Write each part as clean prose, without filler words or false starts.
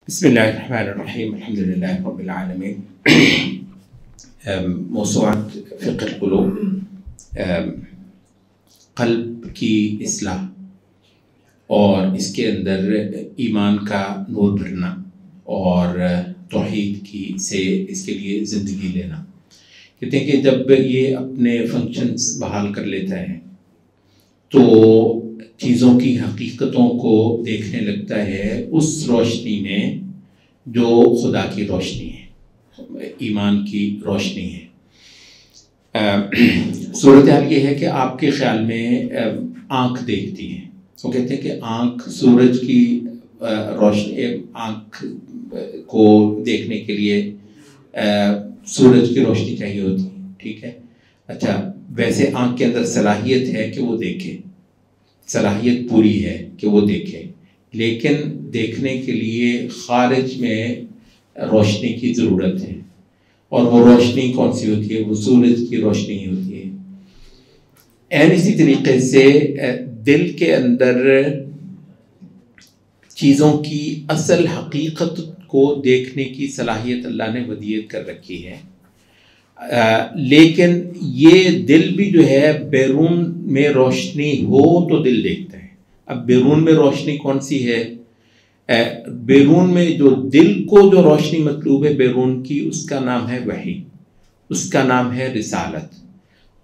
بسم الله الرحمن الرحيم. الحمد لله رب العالمين. موضوعات فقہ القلوب، قلب کی اصلاح اور اس کے اندر ایمان کا نور بھرنا اور توحید کی سے اس کے لیے زندگی لینا. کہتے ہیں کہ جب یہ اپنے فنکشنز بحال کر لیتا ہے تو چیزوں کی حقیقتوں کو دیکھنے لگتا ہے اس روشنی میں جو خدا کی روشنی ہے، ایمان کی روشنی ہے. صورتحال یہ ہے کہ آپ کے خیال میں آنکھ دیکھتی ہے. وہ کہتے ہیں کہ آنکھ سورج کی روشنی، آنکھ کو دیکھنے کے لیے سورج کی روشنی چاہیے ہوتی ہے. ٹھیک ہے، اچھا ویسے آنکھ کے اندر صلاحیت ہے کہ وہ دیکھے، صلاحیت پوری ہے کہ وہ دیکھے، لیکن دیکھنے کے لیے خارج میں روشنی کی ضرورت ہے. اور وہ روشنی کون سی ہوتی ہے؟ وہ سورج کی روشنی ہی ہوتی ہے. اسی طریقے سے دل کے اندر چیزوں کی اصل حقیقت کو دیکھنے کی صلاحیت اللہ نے ودیعت کر رکھی ہے، لیکن یہ دل بھی جو ہے بیرون میں روشنی ہو تو دل دیکھتا ہے. اب بیرون میں روشنی کون سی ہے؟ بیرون میں جو دل کو جو روشنی مطلوب ہے بیرون کی، اس کا نام ہے وحی، اس کا نام ہے رسالت.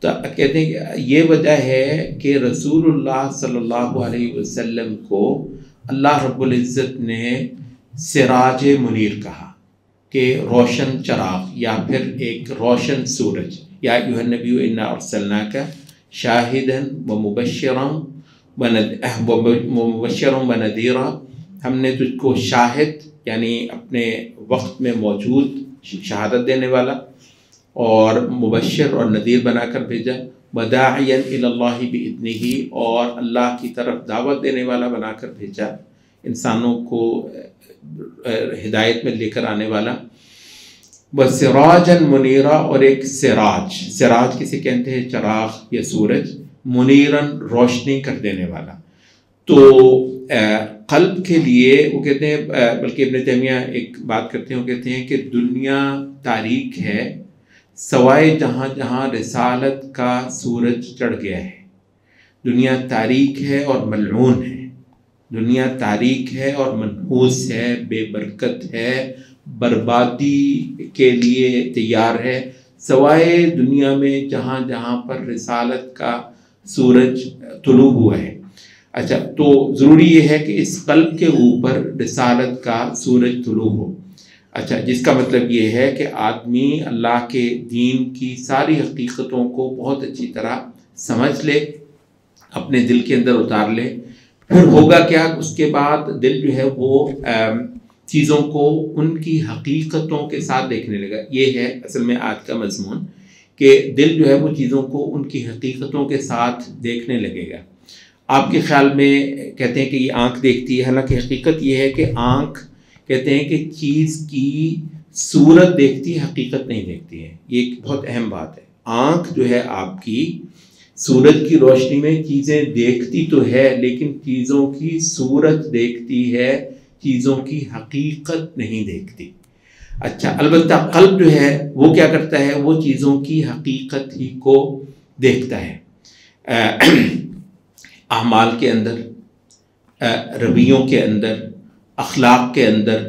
تو کہتے ہیں کہ یہ وجہ ہے کہ رسول اللہ صلی اللہ علیہ وسلم کو اللہ رب العزت نے سراج منیر کہا کہ روشن چراغ یا پھر ایک روشن سورج. یا ایھا النبی انا ارسلناک شاہدا ومبشرا ونذیرا، ہم نے تجھ کو شاہد یعنی اپنے وقت میں موجود شہادت دینے والا اور مبشر اور نذیر بنا کر بھیجا، وداعیا الی اللہ باذنہ، اور اللہ کی طرف دعوت دینے والا بنا کر بھیجا، انسانوں کو ہدایت میں لے کر آنے والا. وسراجا منیرا، اور ایک سراج کسے کہتے ہیں؟ چراغ یا سورج. منیرن، روشنی کر دینے والا. تو قلب کے لیے وہ کہتے ہیں، بلکہ ابن تیمیہ ایک بات کرتے ہیں، وہ کہتے ہیں کہ دنیا تاریک ہے سوائے جہاں جہاں رسالت کا سورج چڑھ گیا ہے. دنیا تاریک ہے اور ملعون ہے، دنیا تاریک ہے اور منحوس ہے، بے برکت ہے، بربادی کے لیے تیار ہے، سوائے دنیا میں جہاں جہاں پر رسالت کا سورج طلوع ہوا ہے. اچھا، تو ضروری یہ ہے کہ اس قلب کے اوپر رسالت کا سورج طلوع ہو. اچھا، جس کا مطلب یہ ہے کہ آدمی اللہ کے دین کی ساری حقیقتوں کو بہت اچھی طرح سمجھ لے، اپنے دل کے اندر اتار لے. پھر ہوگا کیا؟ اس کے بعد دل جو ہے وہ چیزوں کو ان کی حقیقتوں کے ساتھ دیکھنے لگا. یہ ہے اصل میں آج کا مضمون، کہ دل جو ہے وہ چیزوں کو ان کی حقیقتوں کے ساتھ دیکھنے لگے گا. آپ کے خیال میں کہتے ہیں کہ یہ آنکھ دیکھتی ہے، حالانکہ حقیقت یہ ہے کہ آنکھ کہتے ہیں کہ چیز کی صورت دیکھتی ہے، حقیقت نہیں دیکھتی ہے. یہ ایک بہت اہم بات ہے. آنکھ جو ہے آپ کی سورج کی روشنی میں چیزیں دیکھتی تو ہے، لیکن چیزوں کی صورت دیکھتی ہے، چیزوں کی حقیقت نہیں دیکھتی. اچھا، البتہ قلب جو ہے وہ کیا کرتا ہے؟ وہ چیزوں کی حقیقت ہی کو دیکھتا ہے. اعمال کے اندر، رویوں کے اندر، اخلاق کے اندر،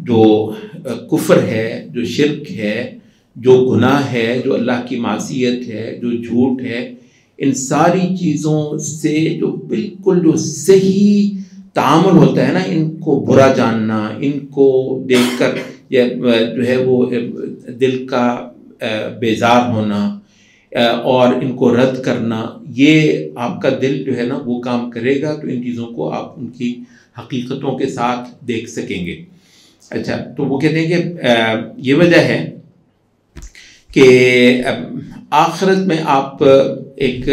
جو کفر ہے، جو شرک ہے، جو گناہ ہے، جو اللہ کی معصیت ہے، جو جھوٹ ہے، ان ساری چیزوں سے جو بالکل جو صحیح تعامل ہوتا ہے نا، ان کو برا جاننا، ان کو دیکھ کر جو ہے وہ دل کا بیزار ہونا اور ان کو رد کرنا، یہ آپ کا دل جو ہے نا وہ کام کرے گا تو ان چیزوں کو آپ ان کی حقیقتوں کے ساتھ دیکھ سکیں گے. اچھا، تو وہ کہتے ہیں کہ یہ وجہ ہے کہ آخرت میں آپ ایک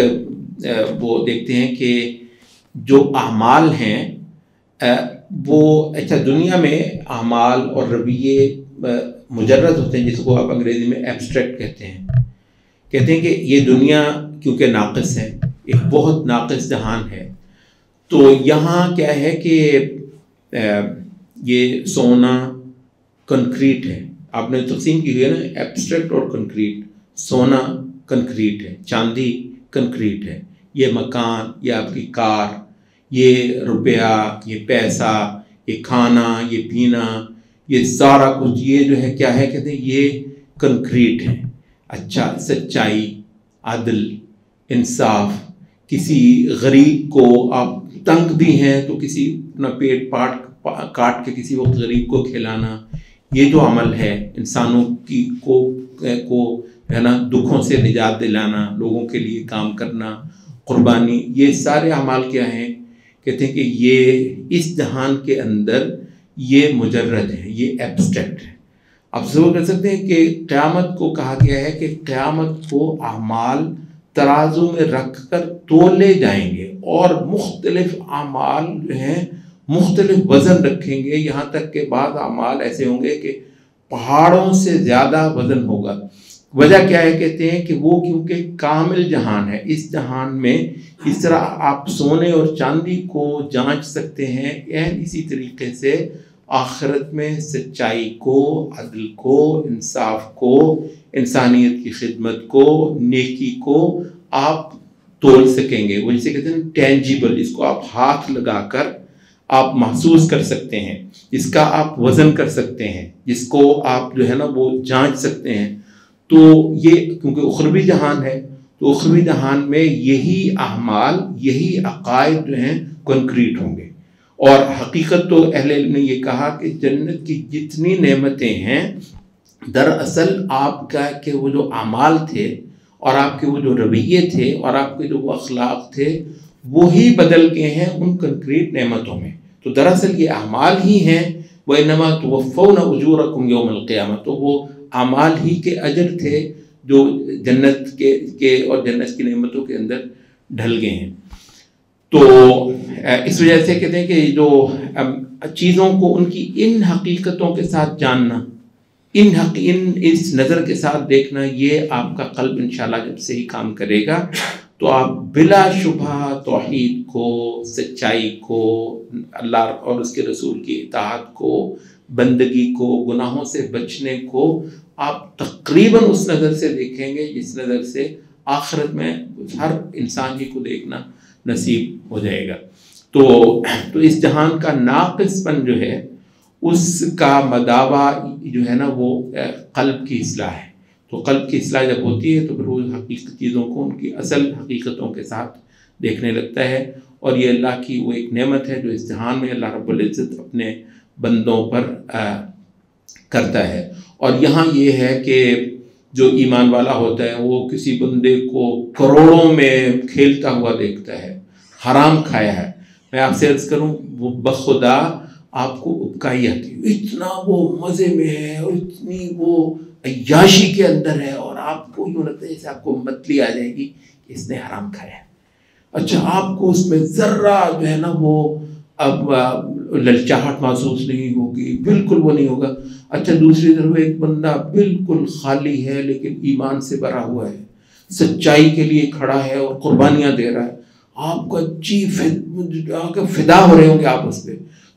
وہ دیکھتے ہیں کہ جو اعمال ہیں وہ، اچھا دنیا میں اعمال اور رویے مجرد ہوتے ہیں، جس کو آپ انگریزی میں ایبسٹریکٹ کہتے ہیں. کہتے ہیں کہ یہ دنیا کیونکہ ناقص ہے، ایک بہت ناقص جہان ہے، تو یہاں کیا ہے کہ یہ سونا کنکریٹ ہے، آپ نے تقسیم کی ہوئی ہے نا ایبسٹریکٹ اور کنکریٹ. سونا کنکریٹ ہے، چاندی کنکریٹ ہے، یہ مکان، یہ آپ کی کار، یہ روپیہ، یہ پیسہ، یہ کھانا، یہ پینا، یہ سارا کچھ یہ جو ہے کیا ہے، کہتے ہیں یہ کنکریٹ ہے. اچھا، سچائی، عدل، انصاف، کسی غریب کو آپ تنگ بھی ہیں تو کسی اپنا پیٹ کاٹ کے کسی وقت غریب کو کھلانا، یہ جو عمل ہے انسانوں کی کو ہے نا دکھوں سے نجات دلانا، لوگوں کے لیے کام کرنا، قربانی، یہ سارے اعمال کیا ہیں، کہتے ہیں کہ یہ اس جہان کے اندر یہ مجرد ہے، یہ ایبسٹریکٹ ہے. آپ تصور کر سکتے ہیں کہ قیامت کو کہا گیا ہے کہ قیامت کو اعمال ترازو میں رکھ کر تولے جائیں گے اور مختلف اعمال جو ہیں مختلف وزن رکھیں گے، یہاں تک کہ بعض اعمال ایسے ہوں گے کہ پہاڑوں سے زیادہ وزن ہوگا. وجہ کیا ہے، کہتے ہیں کہ وہ کیونکہ کامل جہان ہے، اس جہان میں اس طرح آپ سونے اور چاندی کو جانچ سکتے ہیں، اسی طریقے سے آخرت میں سچائی کو، عدل کو، انصاف کو، انسانیت کی خدمت کو، نیکی کو آپ تول سکیں گے. وہ جسے کہتے ہیں ٹینجیبل، اس کو آپ ہاتھ لگا کر آپ محسوس کر سکتے ہیں، اس کا آپ وزن کر سکتے ہیں، جس کو آپ جو ہے نا وہ جانچ سکتے ہیں. تو یہ کیونکہ اخروی جہان ہے تو اخروی جہان میں یہی اعمال، یہی عقائد جو ہیں کنکریٹ ہوں گے. اور حقیقت تو اہل علم نے یہ کہا کہ جنت کی جتنی نعمتیں ہیں دراصل آپ کا کہ وہ جو اعمال تھے اور آپ کے وہ جو رویے تھے اور آپ کے جو وہ اخلاق تھے وہی بدل کے ہیں ان کنکریٹ نعمتوں میں. تو دراصل یہ اعمال ہی ہیں، وَإِنَّمَا تُوَفَّوْنَ أُجُورَكُمْ يَوْمَ الْقِيَامَةِ، تو وہ اعمال ہی کے اجر تھے جو جنت کے اور جنت کی نعمتوں کے اندر ڈھل گئے ہیں. تو اس وجہ سے کہتے ہیں کہ جو چیزوں کو ان کی ان حقیقتوں کے ساتھ جاننا، اس نظر کے ساتھ دیکھنا، یہ آپ کا قلب انشاءاللہ جب صحیح کام کرے گا تو آپ بلا شبہ توحید کو، سچائی کو، اللہ اور اس کے رسول کی اطاعت کو، بندگی کو، گناہوں سے بچنے کو آپ تقریباً اس نظر سے دیکھیں گے جس نظر سے آخرت میں ہر انسان ہی کو دیکھنا نصیب ہو جائے گا. تو اس جہان کا ناقص پن جو ہے اس کا مداوع جو ہے نا وہ قلب کی اصلاح ہے. تو قلب کی اصلاح جب ہوتی ہے تو پھر وہ حقیقت چیزوں کو ان کی اصل حقیقتوں کے ساتھ دیکھنے لگتا ہے. اور یہ اللہ کی وہ ایک نعمت ہے جو اس جہان میں اللہ رب العزت اپنے بندوں پر کرتا ہے. اور یہاں یہ ہے کہ جو ایمان والا ہوتا ہے وہ کسی بندے کو کروڑوں میں کھیلتا ہوا دیکھتا ہے، حرام کھایا ہے، میں آپ سے عرض کروں وہ بخدا آپ کو اکائی آتی ہے، اتنا وہ مزے میں ہے اور اتنی وہ عیاشی کے اندر ہے اور آپ کو یوں لگتا ہے جیسے آپ کو متلی آ جائے گی کہ اس نے حرام کھایا ہے. اچھا، آپ کو اس میں ذرہ جو ہے نا وہ اب للچاہٹ محسوس نہیں ہوگی، بالکل وہ نہیں ہوگا. اچھا، دوسری طرف ایک بندہ بالکل خالی ہے لیکن ایمان سے بھرا ہوا ہے، سچائی کے لیے کھڑا ہے اور قربانیاں دے رہا ہے، آپ کا جی فدا ہو رہے ہوں گے آپ اس پہ،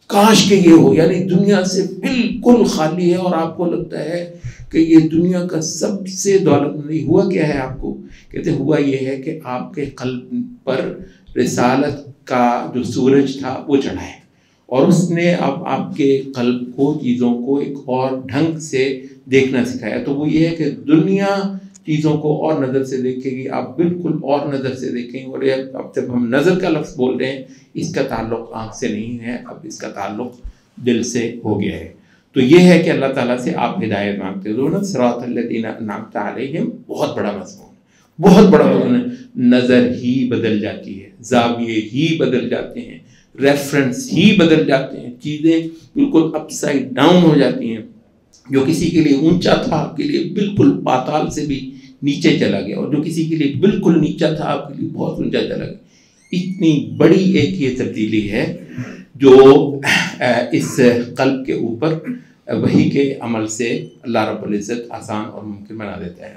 کاش کہ یہ ہو. یعنی دنیا سے بالکل خالی ہے اور آپ کو لگتا ہے کہ یہ دنیا کا سب سے دولت نہیں. ہوا کیا ہے آپ کو؟ کہتے ہوا یہ ہے کہ آپ کے قلب پر رسالت کا جو سورج تھا وہ چڑھا ہے اور اس نے اب آپ کے قلب کو چیزوں کو ایک اور ڈھنگ سے دیکھنا سکھایا. تو وہ یہ ہے کہ دنیا چیزوں کو اور نظر سے دیکھے گی، آپ بالکل اور نظر سے دیکھیں گے. اور اب جب ہم نظر کا لفظ بول رہے ہیں اس کا تعلق آنکھ سے نہیں ہے، اب اس کا تعلق دل سے ہو گیا ہے. تو یہ ہے کہ اللہ تعالیٰ سے آپ ہدایت مانگتے ہو. صراط الذین انعمت علیہم بہت بڑا مضمون، بہت بڑا مضمون ہے. نظر ہی بدل جاتی ہے، زاویے ہی بدل جاتے ہیں، ریفرنس ہی بدل جاتے ہیں، چیزیں بالکل اپ سائڈ ڈاؤن ہو جاتی ہیں. جو کسی کے لیے اونچا تھا آپ کے لیے بالکل پاتال سے بھی نیچے چلا گیا، اور جو کسی کے لیے بالکل نیچا تھا آپ کے لیے بہت اونچا چلا گیا. اتنی بڑی ایک یہ تبدیلی ہے جو اس قلب کے اوپر وحی کے عمل سے اللہ رب العزت آسان اور ممکن بنا دیتا ہے.